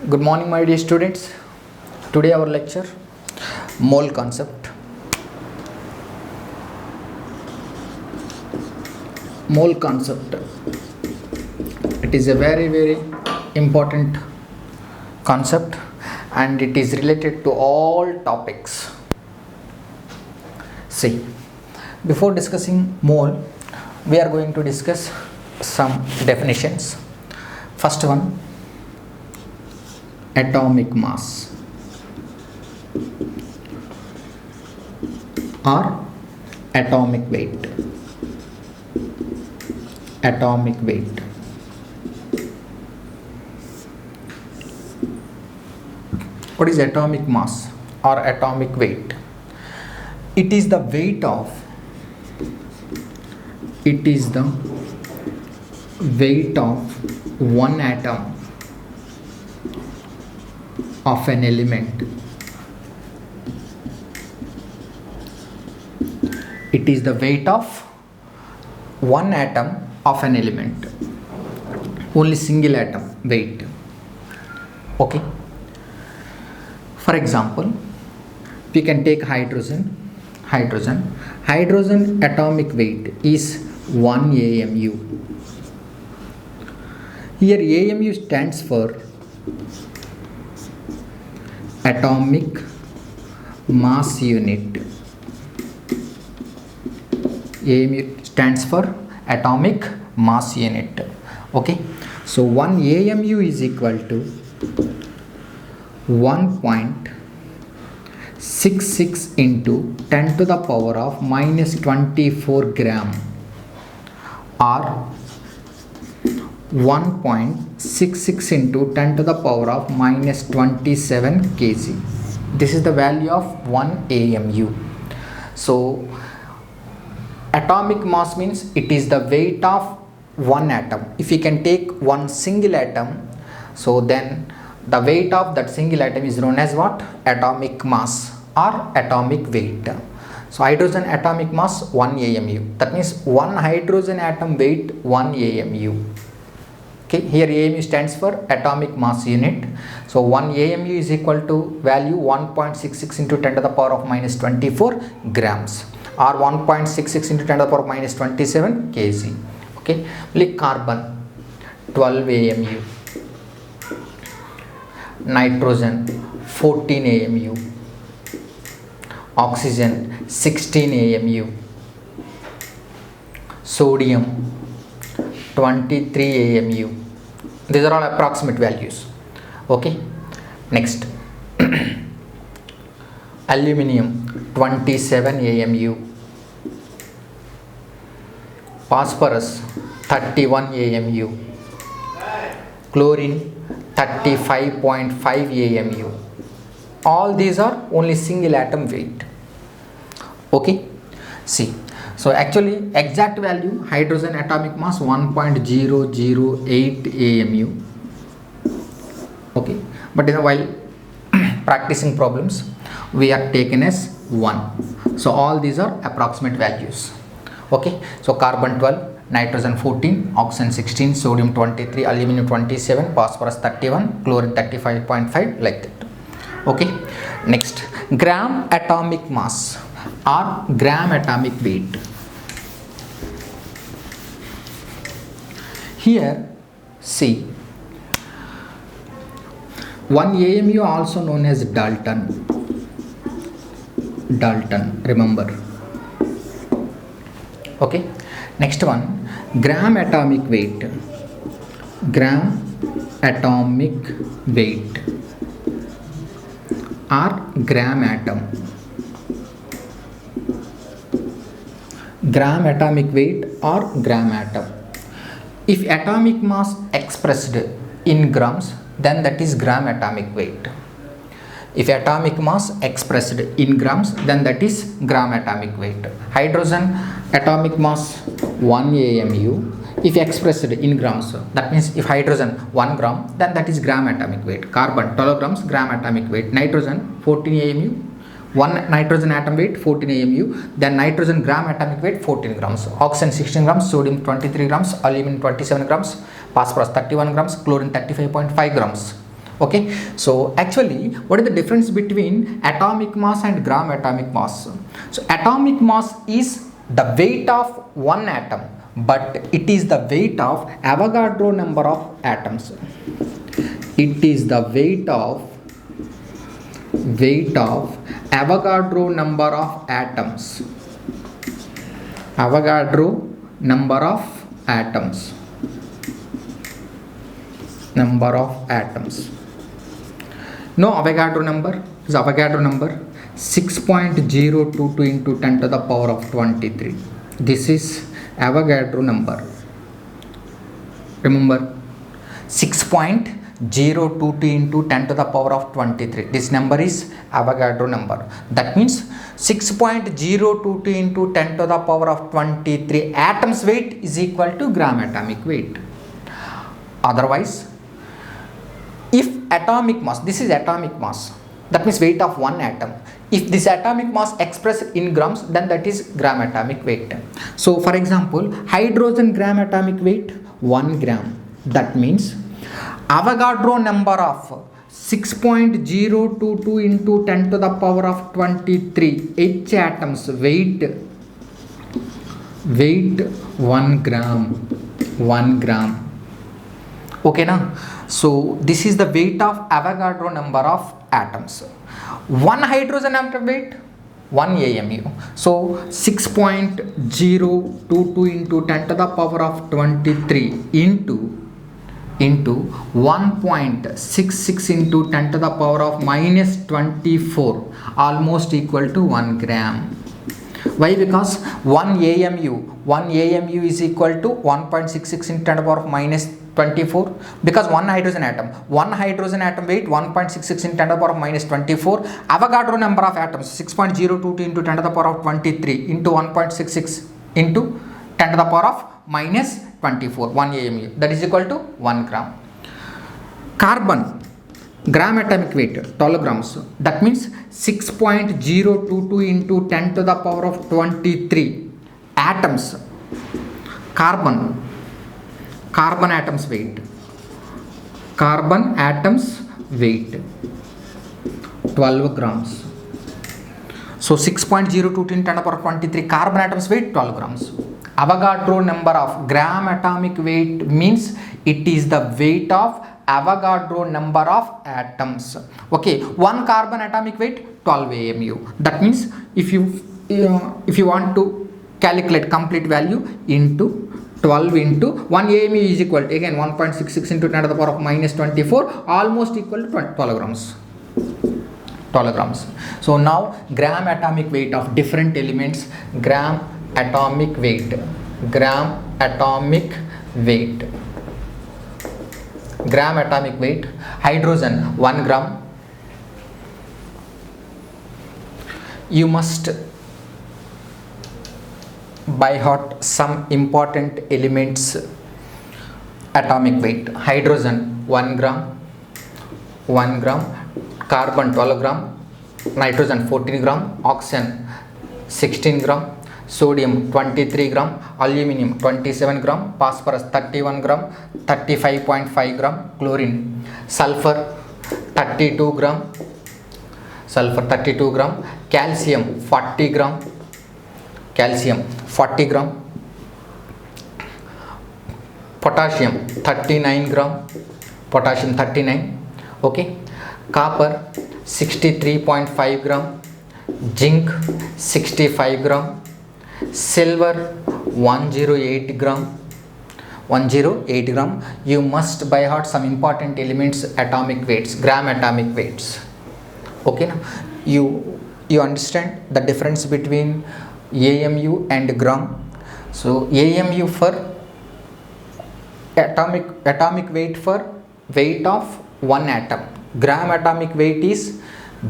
Good morning, my dear students. Today our lecture mole concept. Mole concept. It is a very important concept and it is related to all topics. See, before discussing mole, we are going to discuss some definitions. First one, atomic mass or atomic weight. Atomic weight. What is atomic mass or atomic weight? It is the weight of one atom of an element. It is the weight of one atom of an element. Only single atom weight. Okay. For example, we can take hydrogen. Hydrogen atomic weight is 1 AMU. Here AMU stands for atomic mass unit. AMU stands for atomic mass unit. Okay, so 1 AMU is equal to 1.66 into 10 to the power of minus 24 gram or 1.66 into 10 to the power of minus 27 kg. This is the value of 1 AMU. So atomic mass means it is the weight of one atom. If we can take one single atom, so then the weight of that single atom is known as what? Atomic mass or atomic weight. So hydrogen atomic mass 1 AMU. That means one hydrogen atom weight 1 AMU. Okay, here AMU stands for atomic mass unit. So 1 AMU is equal to value 1.66 into 10 to the power of minus 24 grams or 1.66 into 10 to the power of minus 27 kg. Okay, like carbon 12 AMU, nitrogen 14 AMU, oxygen 16 AMU, sodium 23 AMU. These are all approximate values. Okay, next aluminium 27 AMU, phosphorus 31 AMU, chlorine 35.5 AMU. All these are only single atom weight. Okay, see, so actually exact value hydrogen atomic mass 1.008 AMU. Okay, but while practicing problems we are taken as 1. So all these are approximate values. Okay, so carbon 12, nitrogen 14, oxygen 16, sodium 23, aluminum 27, phosphorus 31, chlorine 35.5, like that. Okay, next gram atomic mass or gram atomic weight. Here see, 1 AMU also known as Dalton, remember. Okay, next one, gram atomic weight or gram atom. Gram atomic weight or gram atom. If atomic mass expressed in grams, then that is gram atomic weight. If atomic mass expressed in grams, then that is gram atomic weight. Hydrogen atomic mass 1 AMU. If expressed in grams, that means if hydrogen 1 gram, then that is gram atomic weight. Carbon 12 grams, gram atomic weight. Nitrogen 14 AMU. 1 nitrogen atom weight 14 AMU, then nitrogen gram atomic weight 14 grams, oxygen 16 grams, sodium 23 grams, aluminum 27 grams, phosphorus 31 grams, chlorine 35.5 grams. Okay, so actually what is the difference between atomic mass and gram atomic mass? So atomic mass is the weight of one atom, but it is the weight of Avogadro number of atoms. It is the weight of Avogadro number of atoms. Avogadro number of atoms. Number of atoms. No Avogadro number is Avogadro number 6.022 into 10 to the power of 23. This is Avogadro number. Remember, 6.022 into 10 to the power of 23. This number is Avogadro number. That means 6.022 into 10 to the power of 23 atoms weight is equal to gram atomic weight. Otherwise, if atomic mass, this is atomic mass, that means weight of one atom. If this atomic mass expressed in grams, then that is gram atomic weight. So for example, hydrogen gram atomic weight 1 gram. That means Avogadro number of 6.022 into 10 to the power of 23 H atoms weight 1 gram. 1 gram. Okay now, so this is the weight of Avogadro number of atoms. One hydrogen atom weight 1 AMU. So 6.022 into 10 to the power of 23 into 1.66 into 10 to the power of minus 24, almost equal to 1 gram. Why? Because 1 AMU is equal to 1.66 into 10 to the power of minus 24, because one hydrogen atom weight 1.66 into 10 to the power of minus 24. Avogadro number of atoms 6.022 into 10 to the power of 23 into 1.66 into 10 to the power of minus 24, 1 AMU, that is equal to 1 gram. Carbon gram atomic weight 12 grams. That means 6.022 into 10 to the power of 23 atoms. Carbon atoms weight 12 grams. So 6.022 into 10 to the power of 23 carbon atoms weight 12 grams. Avogadro number of gram atomic weight means it is the weight of Avogadro number of atoms. Okay, one carbon atomic weight 12 AMU. That means if you want to calculate complete value into 12 into 1 AMU is equal to again 1.66 into 10 to the power of minus 24, almost equal to 12 grams. 12 grams. So now gram atomic weight of different elements. Gram atomic weight. Hydrogen 1 gram. You must by heart some important elements atomic weight. Hydrogen 1 gram, carbon 12 gram, nitrogen 14 gram, oxygen 16 gram, sodium 23 gram, aluminum 27 gram, phosphorus 31 gram, 35.5 gram, chlorine, sulfur 32 gram, calcium 40 gram, potassium 39 gram, okay. Copper 63.5 gram, zinc 65 gram, silver 108 gram. You must by heart some important elements atomic weights, gram atomic weights. Okay, now you understand the difference between AMU and gram. So AMU for atomic weight for weight of one atom. Gram atomic weight is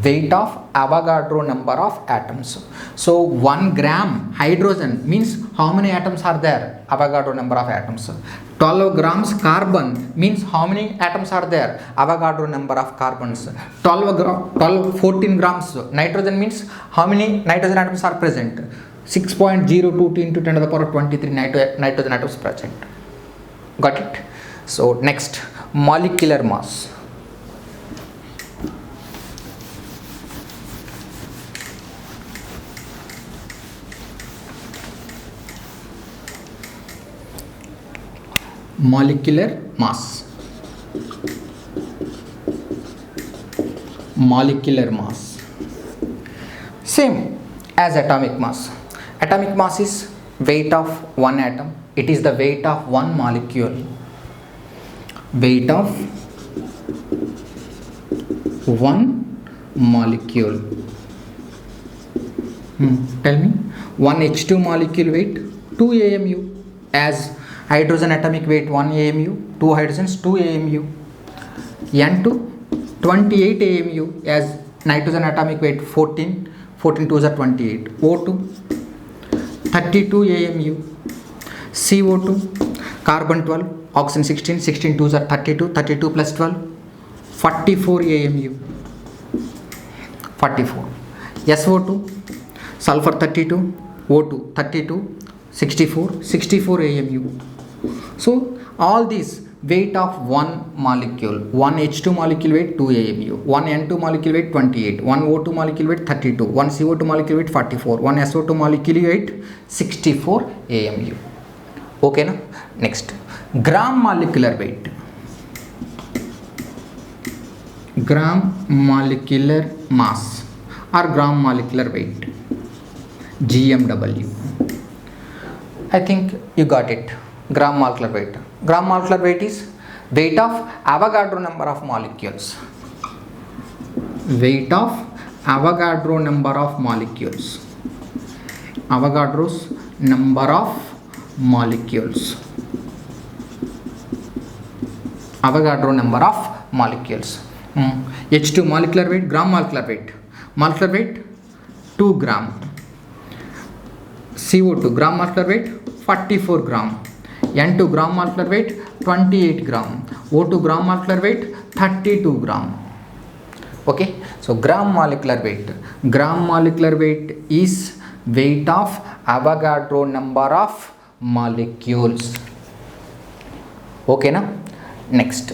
weight of Avogadro number of atoms. So 1 gram hydrogen means how many atoms are there? Avogadro number of atoms. 12 grams carbon means how many atoms are there? Avogadro number of carbons. 14 grams nitrogen means how many nitrogen atoms are present? 6.022 into 10 to the power of 23 nitrogen atoms present. Got it? So next, molecular mass. molecular mass. Molecular mass same as atomic mass. Atomic mass is weight of one atom. It is the weight of one molecule. Weight of one molecule. Tell me, one H2 molecule weight 2 AMU, as hydrogen atomic weight 1 AMU, 2 hydrogens 2 AMU. N2 28 AMU, as nitrogen atomic weight 14, 14 2s are 28. O2 32 AMU. CO2, carbon 12, oxygen 16, 16 2s are 32, 32 plus 12, 44 AMU. 44. SO2, sulfur 32, O2 32, 64, 64 AMU. So all these weight of one molecule, one H2 molecule weight 2 AMU, one N2 molecule weight 28, one O2 molecule weight 32, one CO2 molecule weight 44, one SO2 molecule weight 64 AMU. Okay na? Next, gram molecular weight. Gram molecular mass or gram molecular weight, GMW. I think you got it. Gram molecular weight. Gram molecular weight is weight of Avogadro number of molecules. Weight of Avogadro number of molecules. Avogadro's number of molecules. Avogadro number of molecules. H2 molecular weight, gram molecular weight. Molecular weight 2 gram. CO2 gram molecular weight 44 gram. N2 gram molecular weight 28 gram. O2 gram molecular weight 32 gram. Okay, so gram molecular weight. Gram molecular weight is weight of Avogadro number of molecules. Okay na? Next,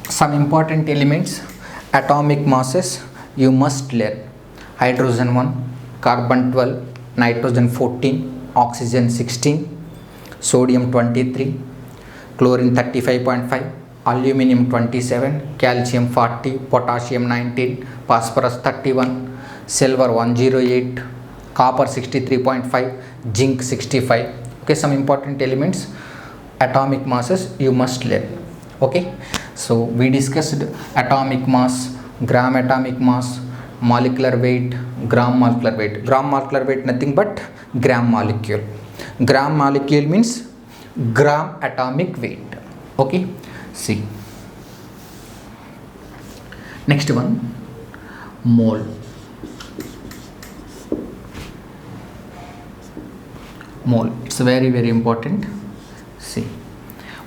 some important elements, atomic masses you must learn. Hydrogen 1, carbon 12, nitrogen 14, oxygen 16, sodium 23, chlorine 35.5, aluminum 27, calcium 40, potassium 19, phosphorus 31, silver 108, copper 63.5, zinc 65. Okay, some important elements, atomic masses you must learn. Okay, so we discussed atomic mass, gram atomic mass, molecular weight, gram molecular weight. Gram molecular weight nothing but gram molecule. Gram molecule means gram atomic weight. Okay, see, next one, mole. Mole, it's very important. See,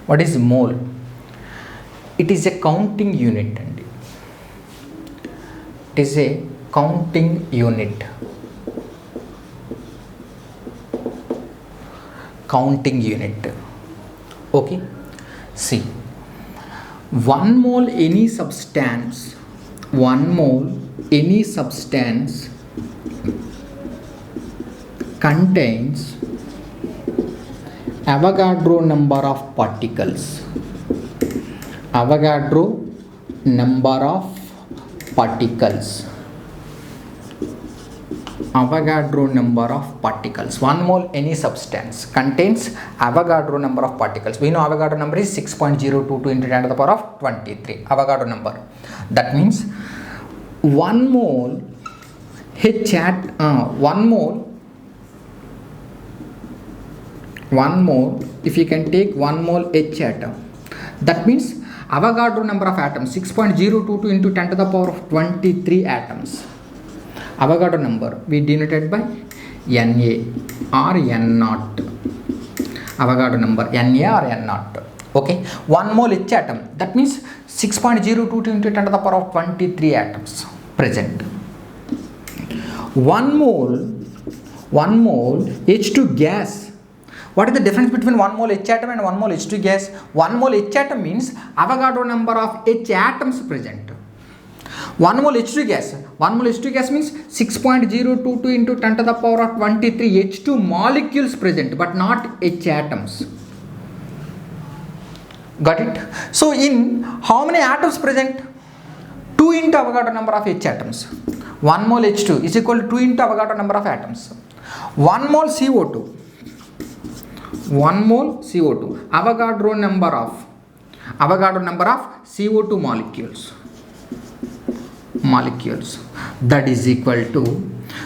what is mole? It is a counting unit, and it is a counting unit. Counting unit. Okay, see, 1 mole any substance, 1 mole any substance contains Avogadro number of particles. Avogadro number of particles. Avogadro number of particles. 1 mole any substance contains Avogadro number of particles. We know Avogadro number is 6.022 into 10 to the power of 23. Avogadro number. That means 1 mole H at 1 mole, if you can take 1 mole H atom, that means Avogadro number of atoms 6.022 into 10 to the power of 23 atoms. Avogadro number we denoted by Na or N0. Avogadro number Na or N0. Okay, 1 mole H atom, that means 6.022 into 10 to the power of 23 atoms present. 1 mole H2 gas, What is the difference between 1 mole H atom and 1 mole H2 gas? 1 mole H atom means Avogadro number of H atoms present. 1 mole H2 gas. 1 mole H2 gas means 6.022 into 10 to the power of 23 H2 molecules present, but not H atoms. Got it? So in how many atoms present? 2 into Avogadro number of H atoms. 1 mole H2 is equal to 2 into Avogadro number of atoms. 1 mole CO2. 1 mole CO2. Avogadro number of CO2 molecules. That is equal to.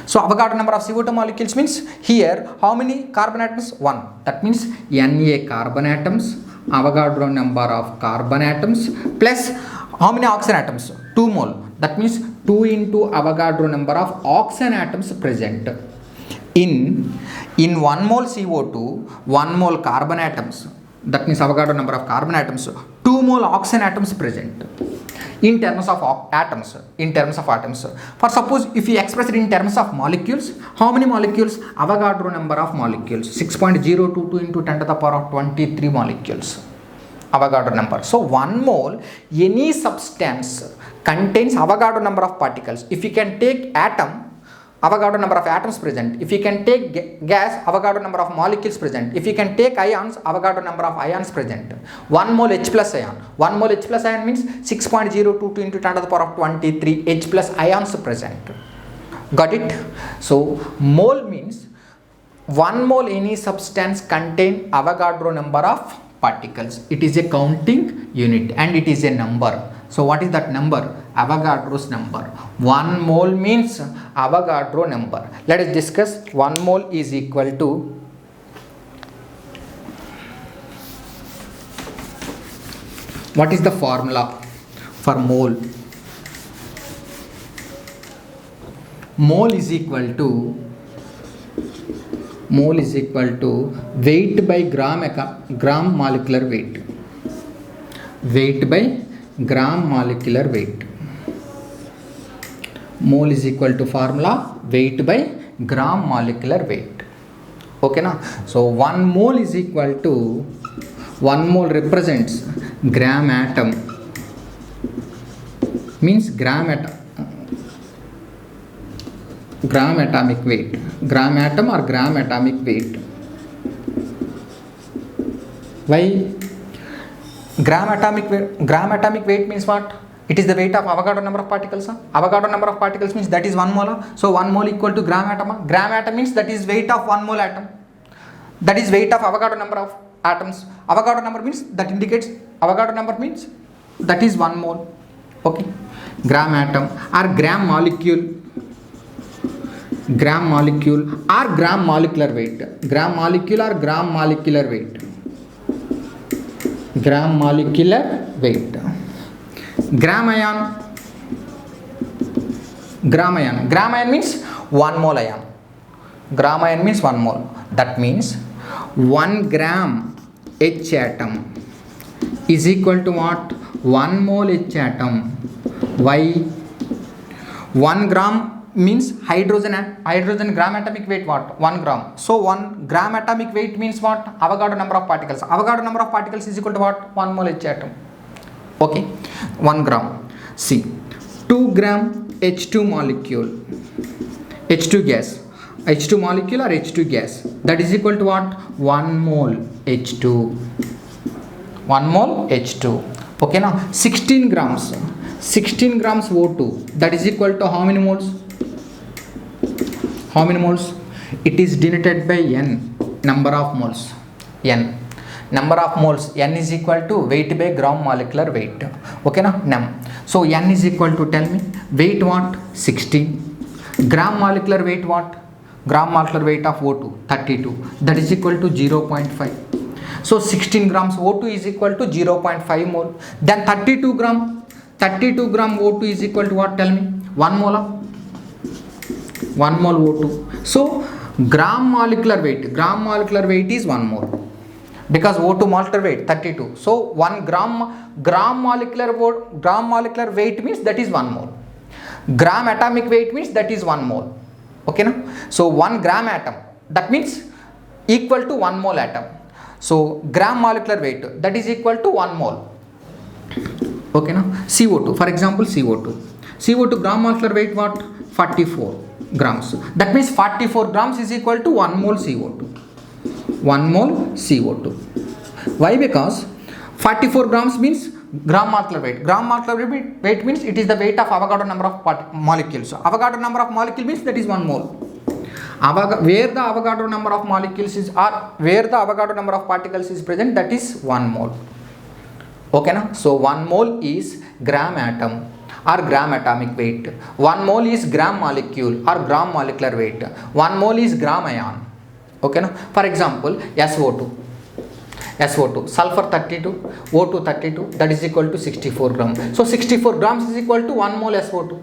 So Avogadro number of CO2 molecules means here how many carbon atoms? 1. That means Na carbon atoms. Avogadro number of carbon atoms plus how many oxygen atoms? 2 mole. That means 2 into Avogadro number of oxygen atoms present. In 1 mole CO2, 1 mole carbon atoms. That means Avogadro number of carbon atoms. 2 mole oxygen atoms present. In terms of atoms. For suppose if you express it in terms of molecules, how many molecules? Avogadro number of molecules 6.022 into 10 to the power of 23 molecules. Avogadro number. So 1 mole any substance contains Avogadro number of particles. If you can take atom, Avogadro number of atoms present. If you can take gas, Avogadro number of molecules present. If you can take ions, Avogadro number of ions present. 1 mole H plus ion. 1 mole H plus ion means 6.022 into 10 to the power of 23 H plus ions present. Got it? So mole means 1 mole any substance contain Avogadro number of particles. It is a counting unit and it is a number. So what is that number? Avogadro's number. 1 mole means Avogadro number. Let us discuss. 1 mole is equal to what is the formula for mole? Mole is equal to weight by gram molecular weight. Weight by gram molecular weight. Mole is equal to formula weight by gram molecular weight. Okay na? So 1 mole is equal to 1 mole represents gram atom, means gram atomic weight. Gram atom or gram atomic weight. Why? Gram atomic weight means what? It is the weight of Avogadro number of particles. Avogadro number of particles means that is 1 mole. So 1 mole equal to gram atom. Gram atom means that is weight of 1 mole atom. That is weight of Avogadro number of atoms. Avogadro number means that indicates Avogadro number means that is 1 mole. Okay. Gram atom or gram molecule or gram molecular weight. Gram molecule or gram molecular weight. Gram molecular weight. Gram ion means 1 mole ion. Gram ion means 1 mole. That means 1 gram H atom is equal to what? 1 mole H atom. Why? 1 gram means hydrogen gram atomic weight what? 1 gram. So 1 gram atomic weight means what? Avogadro number of particles. Avogadro number of particles is equal to what? 1 mole H atom. Okay. 1 gram. See, 2 gram H2 molecule. H2 gas. H2 molecule or H2 gas. That is equal to what? 1 mole H2. 1 mole H2. Okay now. 16 grams O2. That is equal to how many moles? It is denoted by N, number of moles. N is equal to weight by gram molecular weight. Okay na? Num. So N is equal to, tell me, weight what? 16. Gram molecular weight what? Gram molecular weight of O2 32. That is equal to 0.5. So 16 grams O2 is equal to 0.5 mole. Then 32 gram O2 is equal to what? Tell me. 1 mole. 1 mole O2. So gram molecular weight is 1 mole. Because O2 molecular weight 32. So 1 gram molecular weight means that is 1 mole. Gram atomic weight means that is 1 mole. Okay na? So 1 gram atom, that means equal to 1 mole atom. So gram molecular weight, that is equal to 1 mole. Okay, now CO2, for example, CO2 gram molecular weight what? 44 grams. That means 44 grams is equal to 1 mole CO2. 1 mole CO2. Why? Because 44 grams means gram molecular weight. Gram molecular weight means it is the weight of Avogadro number of molecules. So Avogadro number of molecule means that is 1 mole. Where the Avogadro number of molecules is, or where the Avogadro number of particles is present, that is 1 mole. Okay, now so 1 mole is gram atom or gram atomic weight. 1 mole is gram molecule or gram molecular weight. 1 mole is gram ion. Okay, now for example, SO2 sulfur 32, O2 32, that is equal to 64 grams. So 64 grams is equal to 1 mole SO2.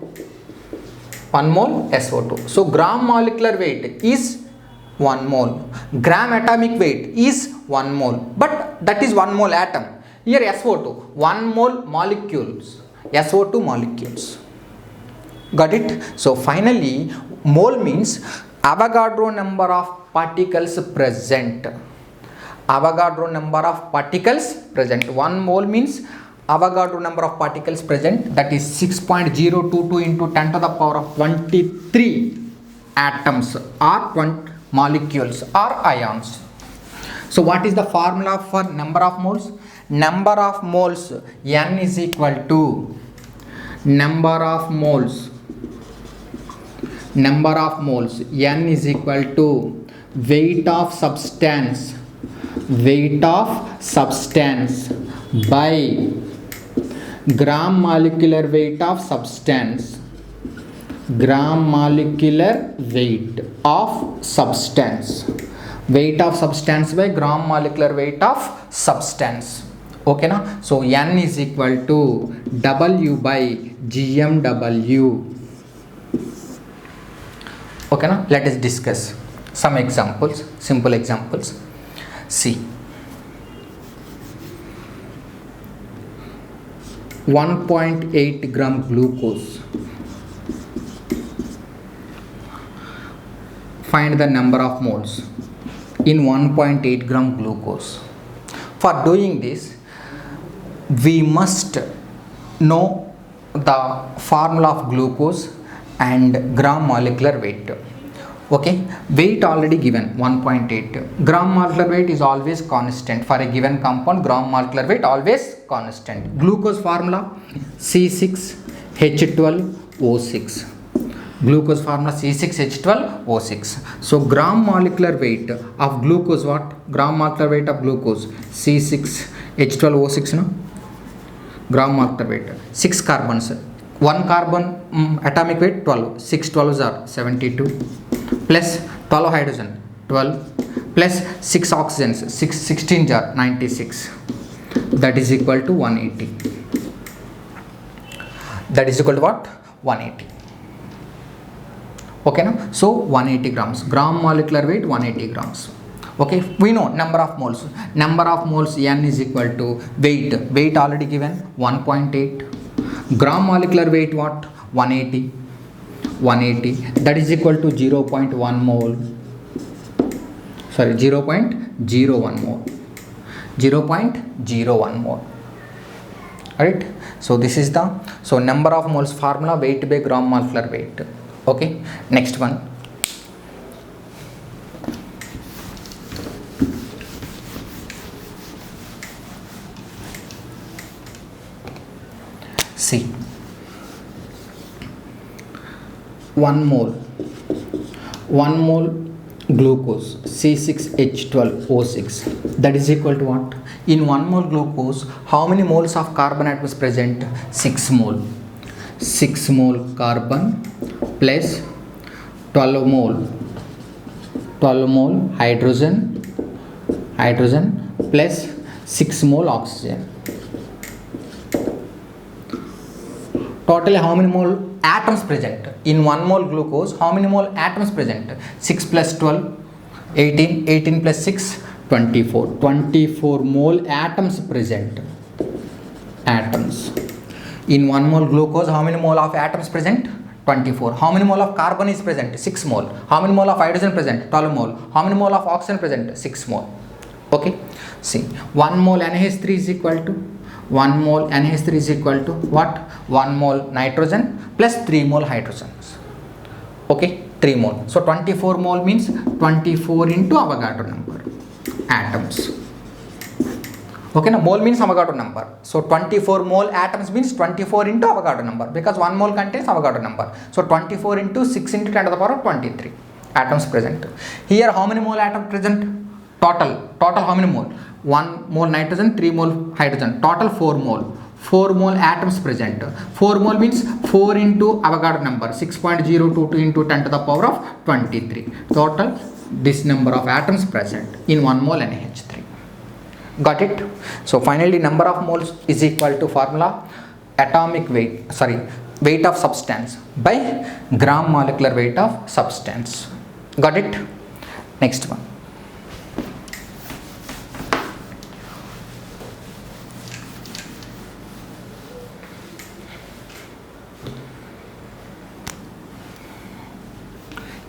1 mole SO2. So gram molecular weight is 1 mole. Gram atomic weight is 1 mole. But that is 1 mole atom. Here SO2, 1 mole molecules. SO2 molecules. Got it? So finally, mole means Avogadro number of particles present. Avogadro number of particles present. 1 mole means Avogadro number of particles present, that is 6.022 into 10 to the power of 23 atoms or molecules or ions. So what is the formula for number of moles? Number of moles, N is equal to number of moles, N is equal to weight of substance by gram molecular weight of substance. Weight of substance by gram molecular weight of substance. Okay, now so N is equal to W by GMW. Okay, now let us discuss some examples, simple examples. See, 1.8 gram glucose. Find the number of moles in 1.8 gram glucose. For doing this, we must know the formula of glucose and gram molecular weight. Okay, weight already given 1.8. Gram molecular weight is always constant for a given compound. Gram molecular weight always constant. Glucose formula C6H12O6. Glucose formula C6H12O6. So gram molecular weight of glucose what? Gram molecular weight of glucose C6H12O6 no? Gram molecular weight 6 carbons. 1 carbon atomic weight 12. 6 12s are 72. Plus 12 hydrogen 12 plus 6 oxygens 16 jar 96, that is equal to 180. That is equal to what? 180. Okay, now so 180 grams, gram molecular weight 180 grams. Okay, we know number of moles N is equal to weight already given 1.8, gram molecular weight what? 180, that is equal to 0.1 mole. Sorry, 0.01 mole. 0.01 mole. Alright, so this is the number of moles formula, weight by gram molecular weight. Okay, next one. See, 1 mole glucose C6H12O6, that is equal to what? In 1 mole glucose, how many moles of carbon atom is present? 6 mole. 6 mole carbon plus 12 mole hydrogen plus 6 mole oxygen. Totally how many mole atoms present? In 1 mole glucose, how many mole atoms present? 6 plus 12, 18, 18 plus 6, 24. 24 mole atoms present. Atoms. In 1 mole glucose, how many mole of atoms present? 24. How many mole of carbon is present? 6 mole. How many mole of hydrogen present? 12 mole. How many mole of oxygen present? 6 mole. Okay. See, 1 mole NH3 is equal to 1 mole NH3 is equal to what? 1 mole nitrogen plus 3 mole hydrogens. Okay, 3 mole. So 24 mole means 24 into Avogadro number atoms. Okay, now mole means Avogadro number. So 24 mole atoms means 24 into Avogadro number, because 1 mole contains Avogadro number. So 24 into 6 into 10 to the power of 23 atoms present. Here how many mole atoms present? Total how many mole? 1 mole nitrogen, 3 mole hydrogen, total 4 mole. 4 mole atoms present. 4 mole means 4 into Avogadro number, 6.022 into 10 to the power of 23. Total this number of atoms present in 1 mole NH3. Got it? So finally number of moles is equal to formula atomic weight, weight of substance by gram molecular weight of substance. Got it? Next one.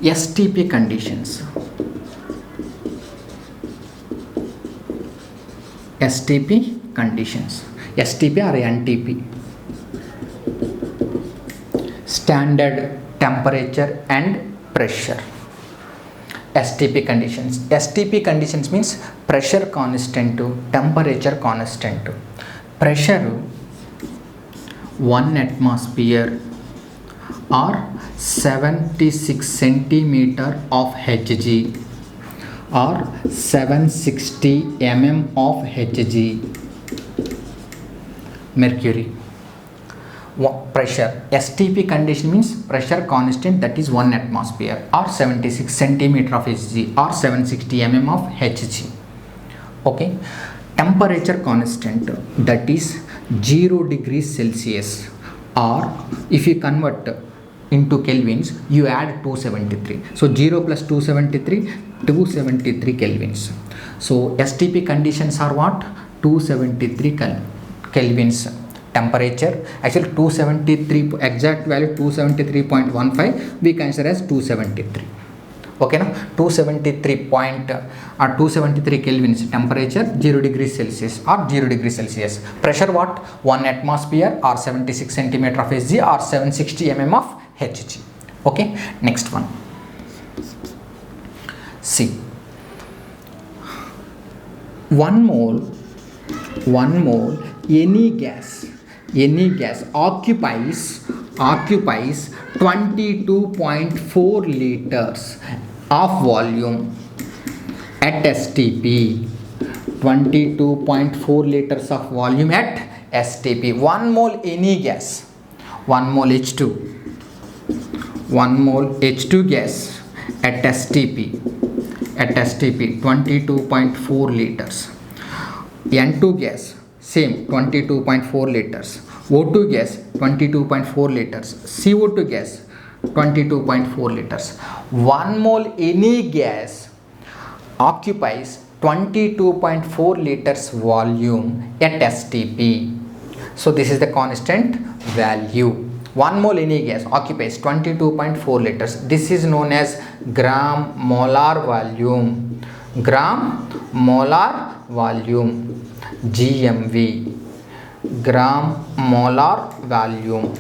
STP conditions. STP conditions. STP or NTP. Standard temperature and pressure. STP conditions. STP conditions means pressure constant to temperature constant to. Pressure 1 atmosphere or 76 centimeter of Hg or 760 mm of Hg mercury. Pressure STP condition means pressure constant, that is 1 atmosphere or 76 centimeter of Hg or 760 mm of Hg. Okay. Temperature constant, that is 0 degrees Celsius, or if you convert into kelvins you add 273. So 0 plus 273 kelvins. So STP conditions are what? 273 kelvins temperature. Actually 273 exact value 273.15 we consider as 273. Okay, now 273 kelvins temperature, 0 degrees Celsius or 0 degrees Celsius. Pressure what? 1 atmosphere or 76 centimeter of Hg or 760 mm of Hg. Okay, next one. See, 1 mole any gas occupies 22.4 liters of volume at STP. 22.4 liters of volume at STP. 1 mole any gas, 1 mole H2 gas at STP 22.4 liters. N2 gas same 22.4 liters. O2 gas 22.4 liters. CO2 gas 22.4 liters. 1 mole any gas occupies 22.4 liters volume at STP. So this is the constant value. 1 mole any gas occupies 22.4 liters. This is known as gram molar volume. Gram molar volume, GMV, gram molar volume.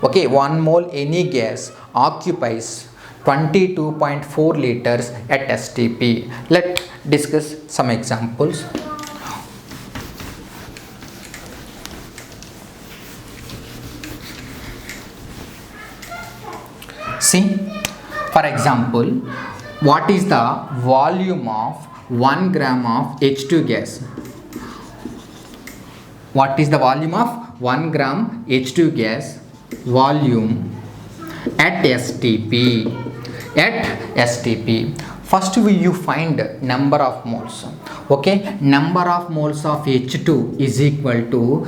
Okay, 1 mole any gas occupies 22.4 liters at STP. Let's discuss some examples. See, for example, what is the volume of 1 gram of H2 gas? What is the volume of 1 gram H2 gas volume at STP? At STP, first you find number of moles. Okay, number of moles of H2 is equal to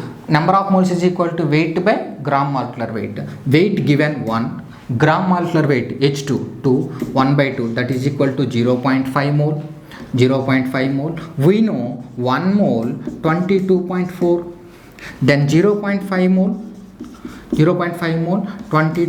weight by gram molecular weight. Weight given 1, gram molecular weight H2 2, 1 by 2, that is equal to 0.5 mole. 0.5 mole. We know 1 mole 22.4, then 0.5 mole 20